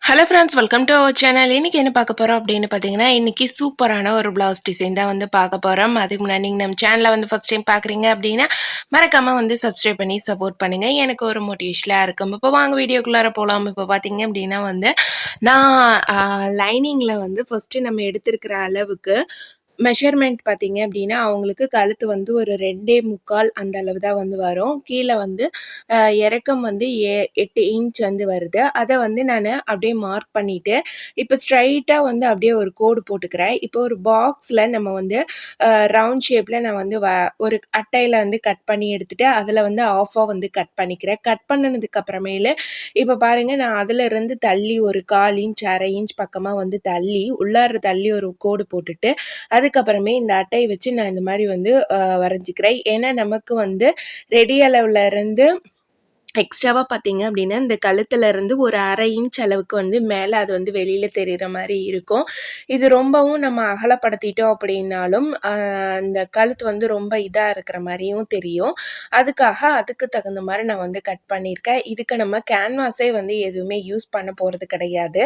Hello friends, welcome to our channel. இன்னைக்கு என்ன பார்க்க போறோம் அப்படின்னு பார்த்தீங்கன்னா, இன்னைக்கு சூப்பரான ஒரு பிளவுஸ் டிசைன் தான் வந்து பார்க்க போறோம். அதுக்கு முன்னாடி நீங்க நம்ம சேனலை வந்து ஃபர்ஸ்ட் டைம் பார்க்குறீங்க அப்படின்னா மறக்காம வந்து சப்ஸ்கிரைப் பண்ணி சப்போர்ட் பண்ணுங்க. எனக்கு ஒரு மோட்டிவேஷனாக இருக்கும். இப்போ வாங்க வீடியோக்குள்ளார போகலாம். இப்போ பார்த்தீங்க அப்படின்னா வந்து நான் லைனிங்கில் வந்து ஃபர்ஸ்ட் நம்ம எடுத்திருக்கிற அளவுக்கு மெஷர்மெண்ட் பார்த்தீங்க அப்படின்னா, அவங்களுக்கு கழுத்து வந்து ஒரு 2.25 அந்த அளவு தான் வந்து வரும். கீழ வந்து இறக்கம் வந்து 8 இன்ச் வந்து வருது. அத வந்து நானு அப்படியே மார்க் பண்ணிட்டு, இப்ப ஸ்ட்ரெய்ட்டா வந்து அப்படியே ஒரு கோடு போட்டுக்கிறேன். இப்போ ஒரு பாக்ஸ்ல நம்ம வந்து ரவுண்ட் ஷேப்ல நான் வந்து ஒரு அட்டையில வந்து கட் பண்ணி எடுத்துட்டு, அதுல வந்து ஆஃபா வந்து கட் பண்ணிக்கிறேன். கட் பண்ணுனதுக்கு அப்புறமேலு இப்ப பாருங்க, நான் அதுலருந்து தள்ளி ஒரு 1/4 இன்ச், 1/2 இன்ச் பக்கமா வந்து தள்ளி, உள்ளார தள்ளி ஒரு கோடு போட்டுட்டு, அதுக்கப்புறமே இந்த அட்டைய வச்சு நான் இந்த மாரி வந்து வரைஞ்சுக்கிறேன். ஏன்னா, நமக்கு வந்து ரெடி அளவுல இருந்து எக்ஸ்ட்ராவா பார்த்தீங்க அப்படின்னா, இந்த கழுத்துல இருந்து ஒரு 1/2 இன்ச் அளவுக்கு வந்து மேல அது வந்து வெளியில தெரியிற மாரி இருக்கும். இது ரொம்பவும் நம்ம அகலப்படுத்திட்டோம் அப்படின்னாலும், இந்த கழுத்து வந்து ரொம்ப இதா இருக்கிற மாரியும் தெரியும். அதுக்கு தகுந்த மாரி நான் வந்து கட் பண்ணியிருக்கேன். இதுக்கு நம்ம கேன்வாஸே வந்து எதுவுமே யூஸ் பண்ண போறது கிடையாது.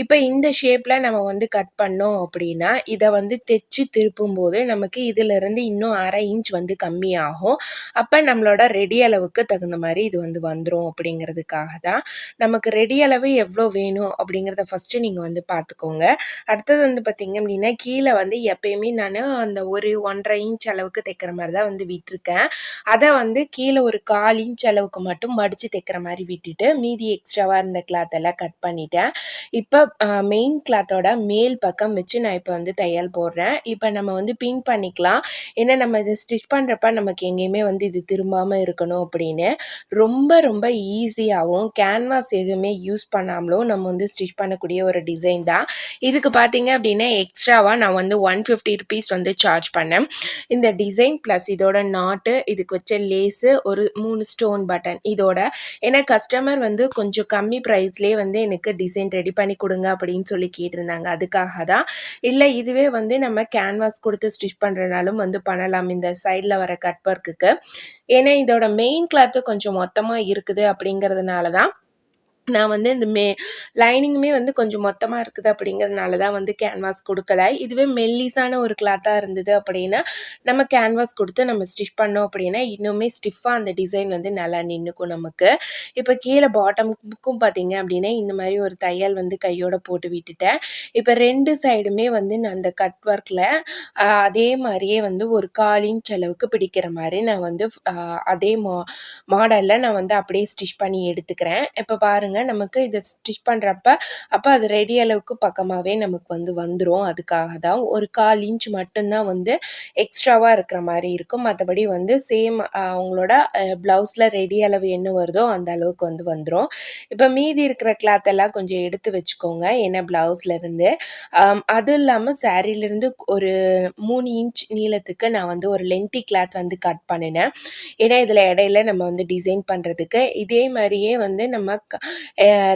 இப்ப இந்த ஷேப்ல நம்ம வந்து கட் பண்ணோம் அப்படின்னா, இத வந்து தெச்சு திருப்பும்போது நமக்கு இதிலிருந்து இன்னும் 1/2 இன்ச் வந்து கம்மியாகும். அப்ப நம்மளோட ரெடி அளவுக்கு தகுந்த மாரி இது வந்து வந்துரும் அப்படிங்கிறதுக்காக தான். நமக்கு ரெடி அளவு எவ்வளோ வேணும் அப்படிங்கிறத ஃபர்ஸ்ட்டு நீங்க வந்து பார்த்துக்கோங்க. அடுத்தது வந்து பார்த்தீங்க அப்படின்னா, கீழ வந்து எப்பயுமே நானு அந்த ஒரு 1 1/2 இன்ச் அளவுக்கு தைக்கிற மாரி தான் வந்து விட்டுருக்கேன். அத வந்து கீழ ஒரு 1/4 இன்ச் அளவுக்கு மட்டும் மடிச்சு தைக்கிற மாரி விட்டுட்டு, மீதி எக்ஸ்ட்ராவா இருந்த கிளாத் எல்லாம் கட் பண்ணிட்டேன். இப்ப மெயின் கிளாத்தோட மேல் பக்கம் வச்சு நான் இப்ப வந்து தையல் போடுறேன். இப்ப நம்ம வந்து பின் பண்ணிக்கலாம். ஏன்னா நம்ம இத ஸ்டிச் பண்றப்ப நமக்கு எங்கேயுமே வந்து இது திரும்பாம இருக்கணும் அப்படின்னு. ரொம்ப ரொம்ப ஈஸியாவும் கேன்வாஸ் எதுவுமே யூஸ் பண்ணாமலும் நம்ம வந்து ஸ்டிச் பண்ணக்கூடிய ஒரு டிசைன் தான். இதுக்கு பார்த்தீங்க அப்படின்னா, எக்ஸ்ட்ராவா நான் வந்து ₹150 வந்து சார்ஜ் பண்ணேன். இந்த டிசைன் ப்ளஸ் இதோட நாட்டு, இதுக்கு வச்ச லேஸு, ஒரு 3 ஸ்டோன் பட்டன் இதோட. ஏன்னா கஸ்டமர் வந்து கொஞ்சம் கம்மி ப்ரைஸ்லயே வந்து எனக்கு டிசைன் ரெடி பண்ணி குடுங்க அப்படின்னு சொல்லி கேட்டிருந்தாங்க. அதுக்காக தான். இல்ல இதுவே வந்து நம்ம கேன்வாஸ் குடுத்து ஸ்டிச் பண்றனாலும் வந்து பண்ணலாம், இந்த சைட்ல வர கட் ஒர்க்குக்கு. ஏன்னா இதோட மெயின் கிளாத்து கொஞ்சம் மொத்தமா இருக்குது அப்படிங்கிறதுனால தான் நான் வந்து இந்த லைனிங்குமே வந்து கொஞ்சம் மொத்தமா இருக்குது அப்படிங்கிறதுனால தான் வந்து கேன்வாஸ் குடுக்கல. இதுவே மெல்லிஸான ஒரு கிளாத்தா இருந்தது அப்படின்னா, நம்ம கேன்வாஸ் குடுத்து நம்ம ஸ்டிச் பண்ணோம் அப்படின்னா, இன்னுமே ஸ்டிஃப்பா அந்த டிசைன் வந்து நல்லா நின்னுக்கும் நமக்கு. இப்ப கீழ பாட்டமுக்கும் பார்த்தீங்க அப்படின்னா, இந்த மாரி ஒரு தையல் வந்து கையோட போட்டு விட்டுட்டேன். இப்ப 2 சைடுமே வந்து நான் அந்த கட் ஒர்க்ல அதே மாரியே வந்து ஒரு 1/4 இன்ச் அளவுக்கு பிடிக்கிற மாரி நான் வந்து அதே மாடல்ல நான் வந்து அப்படியே ஸ்டிச் பண்ணி எடுத்துக்கிறேன். இப்ப பாருங்க, நமக்கு இத ஸ்டிச் பண்றப்ப, அப்ப அது ரெடி அளவுக்கு பக்கமாவே நமக்கு வந்து வந்துரும். அதுக்காக தான் ஒரு 1/4 இன்ச் மட்டும் தான் வந்து எக்ஸ்ட்ராவா இருக்கிற மாரி இருக்கும். மத்தபடி வந்து சேம் உங்களோட ப்ளவுஸ்ல ரெடி அளவு என்ன வருதோ அந்த அளவுக்கு வந்து வந்துரும். இப்ப மீதி இருக்கிற கிளாத் எல்லாம் கொஞ்சம் எடுத்து வச்சுக்கோங்க. ஏன்னா ப்ளவுஸ்ல இருந்து. அது இல்லாம சாரீலருந்து ஒரு 3 இன்ச் நீளத்துக்கு நான் வந்து ஒரு லென்த்தி கிளாத் வந்து கட் பண்ணினேன். ஏன்னா இதில இடையில நம்ம வந்து டிசைன் பண்றதுக்கு. இதே மாரியே வந்து நம்ம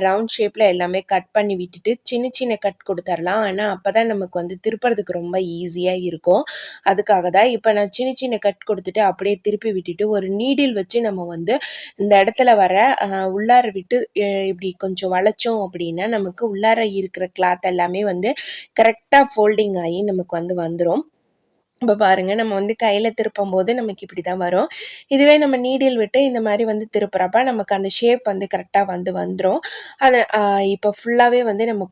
ரவுண்ட் ஷேப்ல எல்லாமே கட் பண்ணி விட்டுட்டு, சின்ன சின்ன கட் குடுத்துரலாம். ஆனா, அப்பதான் நமக்கு வந்து திருப்புறதுக்கு ரொம்ப ஈஸியா இருக்கும். அதுக்காக தான் இப்ப நான் சின்ன சின்ன கட் குடுத்துட்டு, அப்படியே திருப்பி விட்டுட்டு, ஒரு நீடில் வச்சு நம்ம வந்து இந்த இடத்துல வர உள்ளார விட்டு இப்படி கொஞ்சம் வளைச்சோம் அப்படின்னா, நமக்கு உள்ளார இருக்கிற கிளாத் எல்லாமே வந்து கரெக்ட்டா ஃபோல்டிங் ஆயி நமக்கு வந்து வந்துரும். இப்ப பாருங்க, நம்ம வந்து கையில திருப்பும்போது நமக்கு இப்படி தான் வரும். இதுவே நம்ம நீடில் விட்டு இந்த மாரி வந்து திருப்புறப்ப நமக்கு அந்த ஷேப் வந்து கரெக்ட்டா வந்து வந்துரும். அத இப்ப ஃபுல்லாவே வந்து நம்ம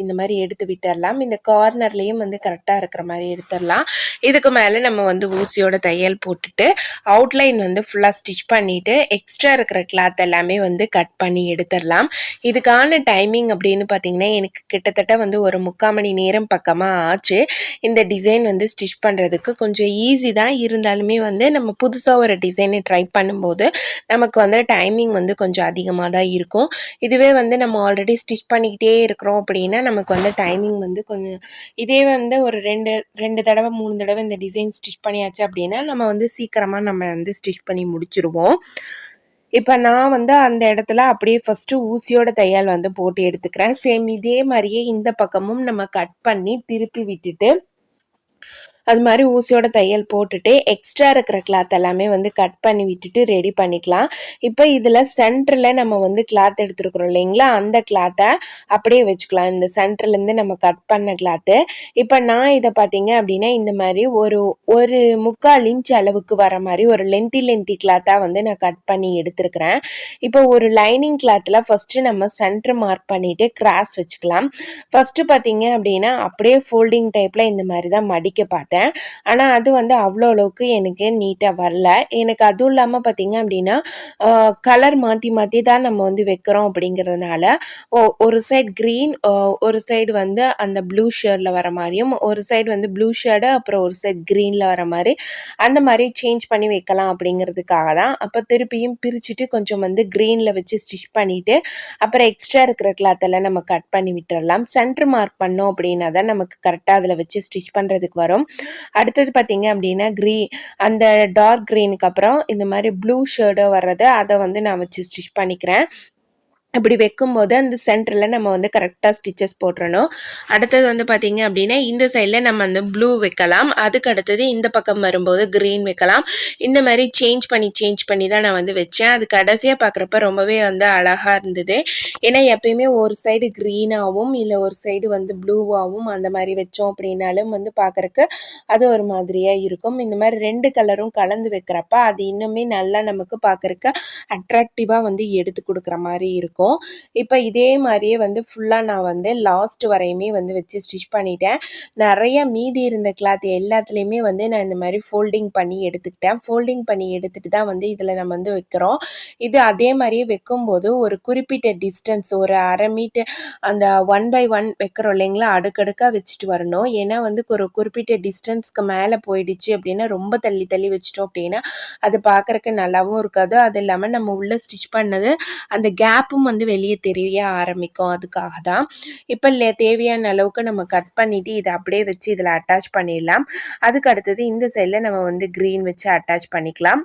இந்த மாரி எடுத்து விட்டுறலாம். இந்த கார்னர்லயும் வந்து கரெக்ட்டா இருக்கிற மாரி எடுத்துறலாம். இதுக்கு மேல நம்ம வந்து ஊசியோட தையல் போட்டுட்டு, அவுட்லைன் வந்து ஃபுல்லா ஸ்டிச் பண்ணிட்டு, எக்ஸ்ட்ரா இருக்கிற கிளாத் எல்லாமே வந்து கட் பண்ணி எடுத்துறலாம். இதுக்கான டைமிங் அப்படின்னு பார்த்தீங்கன்னா, எனக்கு கிட்டத்தட்ட வந்து ஒரு 3/4 மணி நேரம் பக்கமா ஆச்சு. இந்த டிசைன் வந்து ஸ்டிச் பண்றதுக்கு கொஞ்சம் ஈஸி தான். இருந்தாலுமே வந்து நம்ம புதுசா ஒரு டிசைனை ட்ரை பண்ணும்போது, நமக்கு வந்து டைமிங் வந்து கொஞ்சம் அதிகமா தான் இருக்கும். இதுவே வந்து நம்ம ஆல்ரெடி ஸ்டிச் பண்ணிக்கிட்டே இருக்கிறோம் அப்படின்னா, நமக்கு வந்து டைமிங் வந்து கொஞ்சம் இதே வந்து ஒரு 2 தடவ, 3 தடவ இந்த டிசைன் ஸ்டிச் பண்ணியாச்சு அப்படின்னா, நம்ம வந்து சீக்கிரமா நம்ம வந்து ஸ்டிச் பண்ணி முடிச்சுருவோம். இப்ப நான் வந்து அந்த இடத்துல அப்படியே ஃபர்ஸ்ட்டு ஊசியோட தையல் வந்து போட்டு எடுத்துக்கிறேன். சேம் இதே மாரியே இந்த பக்கமும் நம்ம கட் பண்ணி திருப்பி விட்டுட்டு அது மாதிரி ஊசியோட தையல் போட்டுட்டு எக்ஸ்ட்ரா இருக்கிற கிளாத் எல்லாமே வந்து கட் பண்ணி விட்டுட்டு ரெடி பண்ணிக்கலாம். இப்போ இதில் சென்டரில் நம்ம வந்து கிளாத் எடுத்துருக்குறோம் இல்லைங்களா, அந்த கிளாத்தை அப்படியே வச்சுக்கலாம். இந்த சென்டர்லேருந்து நம்ம கட் பண்ண கிளாத்து. இப்போ நான் இதை பார்த்தீங்க அப்படின்னா இந்த மாதிரி ஒரு ஒரு 3/4 இன்ச் அளவுக்கு வர மாதிரி ஒரு லென்த்தி கிளாத்தாக வந்து நான் கட் பண்ணி எடுத்துருக்கிறேன். இப்போ ஒரு லைனிங் கிளாத்தில் ஃபஸ்ட்டு நம்ம சென்டர் மார்க் பண்ணிவிட்டு கிராஸ் வச்சுக்கலாம். ஃபஸ்ட்டு பார்த்தீங்க அப்படின்னா அப்படியே ஃபோல்டிங் டைப்பில் இந்த மாதிரி தான் மடிக்க பார்த்தேன். ஆனால் அது வந்து அவ்வளோ அளவுக்கு எனக்கு நீட்டாக வரல. எனக்கு அதுவும் இல்லாமல் பார்த்தீங்க அப்படின்னா கலர் மாற்றி மாற்றி தான் நம்ம வந்து வைக்கிறோம் அப்படிங்கிறதுனால ஒரு சைடு க்ரீன், ஒரு சைடு வந்து அந்த ப்ளூ ஷேடில் வர மாதிரியும், ஒரு சைடு வந்து ப்ளூ ஷேடு அப்புறம் ஒரு சைடு க்ரீனில் வர மாதிரி அந்த மாதிரி சேஞ்ச் பண்ணி வைக்கலாம் அப்படிங்கிறதுக்காக தான். அப்போ திருப்பியும் பிரிச்சுட்டு கொஞ்சம் வந்து க்ரீனில் வச்சு ஸ்டிச் பண்ணிவிட்டு அப்புறம் எக்ஸ்ட்ரா இருக்கிற கிளாத்தெல்லாம் நம்ம கட் பண்ணி விட்டுடலாம். சென்டர் மார்க் பண்ணோம் அப்படின்னா தான் நமக்கு கரெக்டாக அதில் வச்சு ஸ்டிச் பண்ணுறதுக்கு வரும். அடுத்தது பார்த்தீங்க அப்படின்னா அந்த டார்க் க்ரீனுக்கு அப்புறம் இந்த மாதிரி ப்ளூ ஷேடோ வர்றது அதை வந்து நான் வச்சு ஸ்டிச் பண்ணிக்கிறேன். இப்படி வைக்கும்போது அந்த சென்டரில் நம்ம வந்து கரெக்டாக ஸ்டிச்சஸ் போட்டுறணும். அடுத்தது வந்து பார்த்திங்க அப்படின்னா இந்த சைடில் நம்ம அந்த ப்ளூ வைக்கலாம். அதுக்கு அடுத்தது இந்த பக்கம் வரும்போது க்ரீன் வைக்கலாம். இந்த மாதிரி சேஞ்ச் பண்ணி தான் நான் வந்து வச்சேன். அது கடைசியாக பார்க்குறப்ப ரொம்பவே வந்து அழகாக இருந்தது. ஏன்னா எப்பயுமே ஒரு சைடு க்ரீனாகவும் இல்லை ஒரு சைடு வந்து ப்ளூவாகவும் அந்த மாதிரி வச்சோம் அப்படின்னாலும் வந்து பார்க்குறக்கு அது ஒரு மாதிரியாக இருக்கும். இந்த மாதிரி 2 கலரும் கலந்து வைக்கிறப்ப அது இன்னுமே நல்லா நமக்கு பார்க்குறக்கு அட்ராக்டிவாக வந்து எடுத்து கொடுக்குற மாதிரி இருக்கும். இப்போ இதே மாதிரியே வந்து ஃபுல்லாக நான் வந்து லாஸ்ட் வரையுமே வந்து வச்சு ஸ்டிச் பண்ணிட்டேன். நிறைய மீதி இருந்த கிளாத் எல்லாத்துலேயுமே வந்து நான் இந்த மாதிரி ஃபோல்டிங் பண்ணி எடுத்துக்கிட்டேன். ஃபோல்டிங் பண்ணி எடுத்துகிட்டு தான் வந்து இதில் நம்ம வந்து வைக்கிறோம். இது அதே மாதிரியே வைக்கும்போது ஒரு குறிப்பிட்ட டிஸ்டன்ஸ் ஒரு 1/2 மீட்டர் அந்த 1 by 1 வைக்கிறோம் இல்லைங்களா, அடுக்கடுக்காக வச்சுட்டு வரணும். ஏன்னா வந்து ஒரு குறிப்பிட்ட டிஸ்டன்ஸ்க்கு மேலே போயிடுச்சு அப்படின்னா ரொம்ப தள்ளி தள்ளி வச்சிட்டோம் அப்படின்னா அது பார்க்குறக்கு நல்லாவும் இருக்காது. அது இல்லாமல் நம்ம உள்ளே ஸ்டிச் பண்ணது அந்த கேப்பும் வந்து வெளியே தெரிய ஆரம்பிக்கும். அதுக்காக தான் இப்போ தேவையான அளவுக்கு நம்ம கட் பண்ணிவிட்டு இதை அப்படியே வச்சு இதில் அட்டாச் பண்ணிடலாம். அதுக்கு அடுத்தது இந்த சைடில் நம்ம வந்து க்ரீன் வச்சு அட்டாச் பண்ணிக்கலாம்.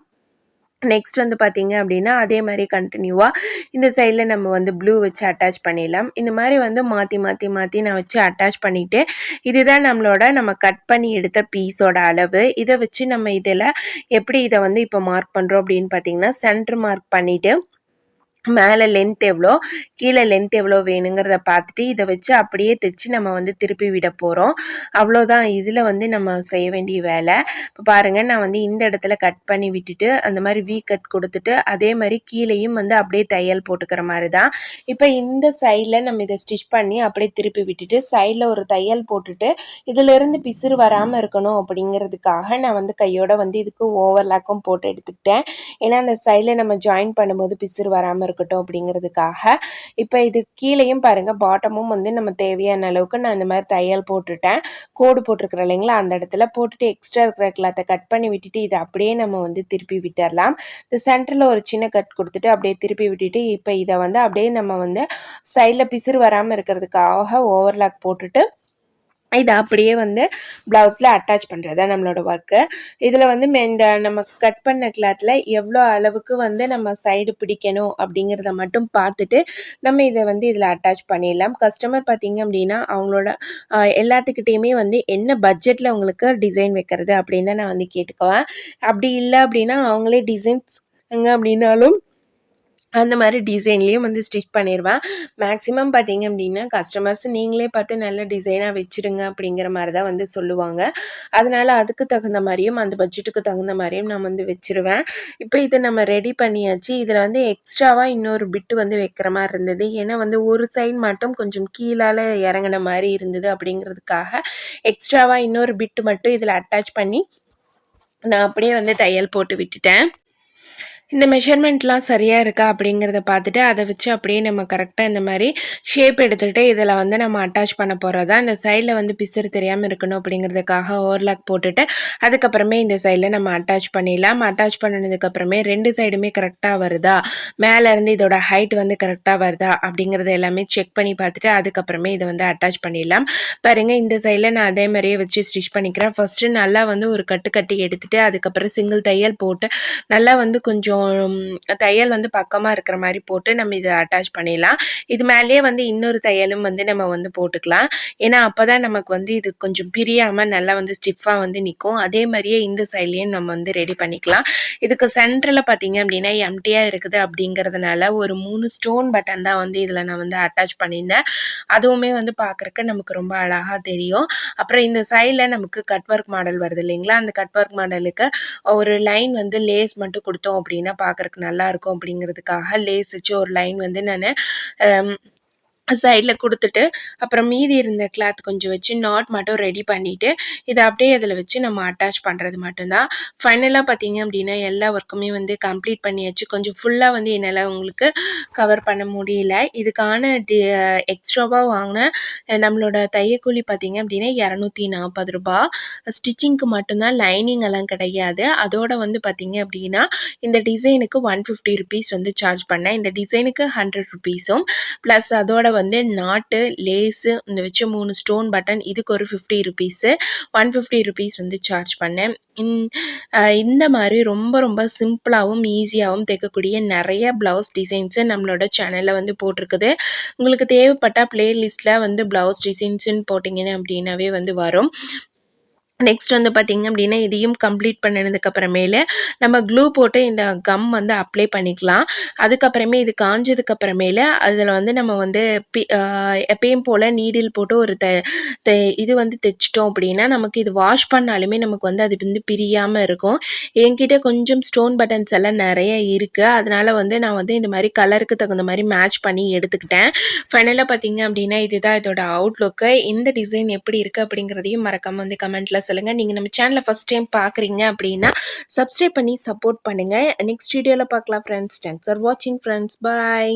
நெக்ஸ்ட் வந்து பார்த்தீங்க அப்படின்னா அதே மாதிரி கண்டினியூவாக இந்த சைடில் நம்ம வந்து ப்ளூ வச்சு அட்டாச் பண்ணிடலாம். இந்த மாதிரி வந்து மாற்றி நான் வச்சு அட்டாச் பண்ணிவிட்டு இதுதான் நம்ம கட் பண்ணி எடுத்த பீஸோட அளவு. இதை வச்சு நம்ம இதில் எப்படி இதை வந்து இப்போ மார்க் பண்ணுறோம் அப்படின்னு பார்த்தீங்கன்னா சென்டர் மார்க் பண்ணிவிட்டு மேலே லென்த் எவ்வளோ கீழே லென்த் எவ்வளோ வேணுங்கிறத பார்த்துட்டு இதை வச்சு அப்படியே தைச்சி நம்ம வந்து திருப்பி விட போகிறோம். அவ்வளோதான் இதில் வந்து நம்ம செய்ய வேண்டிய வேலை. இப்போ பாருங்கள், நான் வந்து இந்த இடத்துல கட் பண்ணி விட்டுட்டு அந்த மாதிரி வி கட் கொடுத்துட்டு அதே மாதிரி கீழேயும் வந்து அப்படியே தையல் போட்டுக்கிற மாதிரி தான். இப்போ இந்த சைடில் நம்ம இதை ஸ்டிச் பண்ணி அப்படியே திருப்பி விட்டுட்டு சைடில் ஒரு தையல் போட்டுட்டு இதிலிருந்து பிசுறு வராமல் இருக்கணும் அப்படிங்கிறதுக்காக நான் வந்து கையோட வந்து இதுக்கு ஓவர்லாக்கும் போட்டு எடுத்துக்கிட்டேன். ஏன்னா அந்த சைடில் நம்ம ஜாயின் பண்ணும்போது பிசுறு வராமல் இருக்கட்டும் அப்படிங்கிறதுக்காக. இப்போ இது கீழேயும் பாருங்கள், பாட்டமும் வந்து நம்ம தேவையான அளவுக்கு நான் இந்த மாதிரி தையல் போட்டுட்டேன். கோடு போட்டிருக்கிறேன் இல்லைங்களா, அந்த இடத்துல போட்டுட்டு எக்ஸ்ட்ரா இருக்கிற கிளாத்தை கட் பண்ணி விட்டுட்டு இதை அப்படியே நம்ம வந்து திருப்பி விட்டுடலாம். இந்த சென்டரில் ஒரு சின்ன கட் கொடுத்துட்டு அப்படியே திருப்பி விட்டுட்டு இப்போ இதை வந்து அப்படியே நம்ம வந்து சைடில் பிசுறு வராமல் இருக்கிறதுக்காக ஓவர்லாக் போட்டுட்டு இதை அப்படியே வந்து ப்ளவுஸில் அட்டாச் பண்ணுறது தான் நம்மளோட ஒர்க்கு. இதில் வந்து இந்த நம்ம கட் பண்ண கிளாத்தில் எவ்வளோ அளவுக்கு வந்து நம்ம சைடு பிடிக்கணும் அப்படிங்கிறத மட்டும் பார்த்துட்டு நம்ம இதை வந்து இதில் அட்டாச் பண்ணிடலாம். கஸ்டமர் பார்த்திங்க அப்படின்னா அவங்களோட எல்லாத்துக்கிட்டேயுமே வந்து என்ன பட்ஜெட்டில் அவங்களுக்கு டிசைன் வைக்கிறது அப்படின்னு தான் நான் வந்து கேட்டுக்குவேன். அப்படி இல்லை அப்படின்னா அவங்களே டிசைன்ஸ் அப்படின்னாலும் அந்த மாதிரி டிசைன்லேயும் வந்து ஸ்டிச் பண்ணிடுவேன். மேக்ஸிமம் பார்த்திங்க அப்படின்னா கஸ்டமர்ஸ் நீங்களே பார்த்து நல்ல டிசைனாக வச்சுருங்க அப்படிங்கிற மாதிரி தான் வந்து சொல்லுவாங்க. அதனால் அதுக்கு தகுந்த மாதிரியும் அந்த பட்ஜெட்டுக்கு தகுந்த மாதிரியும் நான் வந்து வச்சுருவேன். இப்போ இதை நம்ம ரெடி பண்ணியாச்சு. இதில் வந்து எக்ஸ்ட்ராவாக இன்னொரு பிட்டு வந்து வைக்கிற மாதிரி இருந்தது. ஏன்னா வந்து ஒரு சைடு மட்டும் கொஞ்சம் கீழால் இறங்கின மாதிரி இருந்தது அப்படிங்கிறதுக்காக எக்ஸ்ட்ராவாக இன்னொரு பிட்டு மட்டும் இதில் அட்டாச் பண்ணி நான் அப்படியே வந்து தையல் போட்டு விட்டுட்டேன். இந்த மெஷர்மெண்ட்லாம் சரியாக இருக்கா அப்படிங்கிறத பார்த்துட்டு அதை வச்சு அப்படியே நம்ம கரெக்டாக இந்த மாதிரி ஷேப் எடுத்துகிட்டு இதில் வந்து நம்ம அட்டாச் பண்ண போகிறது தான். இந்த சைடில் வந்து பிசுறு தெரியாமல் இருக்கணும் அப்படிங்கிறதுக்காக ஓவர்லாக் போட்டுட்டு அதுக்கப்புறமே இந்த சைடில் நம்ம அட்டாச் பண்ணிடலாம். அட்டாச் பண்ணினதுக்கப்புறமே 2 சைடுமே கரெக்டாக வருதா, மேலேருந்து இதோட ஹைட் வந்து கரெக்டாக வருதா அப்படிங்கிறத எல்லாமே செக் பண்ணி பார்த்துட்டு அதுக்கப்புறமே இதை வந்து அட்டாச் பண்ணிடலாம். பாருங்கள், இந்த சைடில் நான் அதே மாதிரியே வச்சு ஸ்டிச் பண்ணிக்கிறேன். ஃபஸ்ட்டு நல்லா வந்து ஒரு கட்டு கட்டி எடுத்துகிட்டு அதுக்கப்புறம் சிங்கிள் தையல் போட்டு நல்லா வந்து கொஞ்சம் கொஞ்சம் தையல் வந்து பக்கமா இருக்கிற மாரி போட்டு நம்ம இத அட்டாச் பண்ணிடலாம். இது மேலேயே வந்து இன்னொரு தையலும் வந்து நம்ம வந்து போட்டுக்கலாம். ஏன்னா, அப்பதான் நமக்கு வந்து இது கொஞ்சம் பிரியாம நல்லா வந்து ஸ்டிஃபா வந்து நிக்கும். அதே மாரியே இந்த சைட்லயும் நம்ம வந்து ரெடி பண்ணிக்கலாம். இதுக்கு சென்டர்ல பார்த்தீங்க அப்படின்னா, எம்ப்டியா இருக்குது அப்படிங்கிறதுனால ஒரு 3 ஸ்டோன் பட்டன் தான் வந்து இதுல நான் வந்து அட்டாச் பண்ணியிருந்தேன். அதுவுமே வந்து பார்க்கறக்கு நமக்கு ரொம்ப அழகா தெரியும். அப்புறம் இந்த சைட்ல நமக்கு கட் ஒர்க் மாடல் வருது இல்லைங்களா? அந்த கட் ஒர்க் மாடலுக்கு ஒரு லைன் வந்து லேஸ் மட்டும் குடுத்தோம் அப்படின்னா பார்க்கறக்கு நல்லாருக்கும் அப்படிங்கிறதுக்காக லேஸ் வச்சு ஒரு லைன் வந்து நானு அம் சைட்ல குடுத்துட்டு, அப்புறம் மீதி இருந்த கிளாத் கொஞ்சம் வச்சு நாட் மட்டும் ரெடி பண்ணிட்டு, இத அப்படியே அதில வச்சு நம்ம அட்டாச் பண்றது மட்டும் தான். ஃபைனலா பார்த்தீங்க அப்படின்னா, எல்லா ஒர்க்குமே வந்து கம்ப்ளீட் பண்ணியாச்சு. கொஞ்சம் ஃபுல்லா வந்து என்னால உங்களுக்கு கவர் பண்ண முடியல. இதுக்கான எக்ஸ்ட்ராவா வாங்குன நம்மளோட தையக்கூலி பார்த்தீங்க அப்படின்னா, ரூ. 240. ஸ்டிச்சிங்க்கு மட்டும் தான், லைனிங் எல்லாம் கிடையாது. அதோட வந்து பார்த்தீங்க அப்படின்னா, இந்த டிசைனுக்கு ரூ. 150 வந்து சார்ஜ் பண்ணேன். இந்த டிசைனுக்கு ரூ. 100ம் ப்ளஸ் அதோட வந்து நாட்டு, லேஸு இந்த வச்சு 3 ஸ்டோன் பட்டன் இதுக்கு ஒரு ரூ. 50 150 வந்து சார்ஜ் பண்ணேன். இந் இந்த மாரி ரொம்ப ரொம்ப சிம்பிளாவும், ஈஸியாவும் தைக்கக்கூடிய நெறைய ப்ளவுஸ் டிசைன்ஸு நம்மளோட சேனல்ல வந்து போட்டிருக்குது. உங்களுக்கு தேவைப்பட்டா பிளேலிஸ்ட்ல வந்து ப்ளவுஸ் டிசைன்ஸ்ன்னு போட்டிங்கன்னு அப்படின்னாவே வந்து வரும். நெக்ஸ்ட் வந்து பார்த்தீங்க அப்படின்னா, இதையும் கம்ப்ளீட் பண்ணுனதுக்கு அப்புறமேலு நம்ம க்ளூ போட்டு இந்த கம் வந்து அப்ளை பண்ணிக்கலாம். அதுக்கப்புறமே இது காஞ்சதுக்கு அப்புறமேலு அதில வந்து நம்ம வந்து எப்பயும் போல நீடில் போட்டு ஒரு த த இது வந்து தைச்சுட்டோம் அப்படின்னா, நமக்கு இது வாஷ் பண்ணாலுமே நமக்கு வந்து அது வந்து பிரியாம இருக்கும். என்கிட்ட கொஞ்சம் ஸ்டோன் பட்டன்ஸ் எல்லாம் நெறைய இருக்கு. அதனால வந்து நான் வந்து இந்த மாரி கலருக்கு தகுந்த மாரி மேட்ச் பண்ணி எடுத்துக்கிட்டேன். ஃபைனலா பார்த்தீங்க அப்படின்னா, இதுதான் இதோட அவுட்லுக்கு. இந்த டிசைன் எப்படி இருக்கு அப்படிங்கிறதையும் மறக்காம வந்து கமெண்ட்ல சொல்லுங்க. நீங்க நம்ம சேனல ஃபர்ஸ்ட் டைம் பார்க்குறீங்க அப்படின்னா, சப்ஸ்கிரைப் பண்ணி சப்போர்ட் பண்ணுங்க. நெக்ஸ்ட் வீடியோல பார்க்கலாம் ஃப்ரெண்ட்ஸ். தேங்க்ஸ் ஃபார் வாட்சிங் ஃப்ரெண்ட்ஸ். பாய்.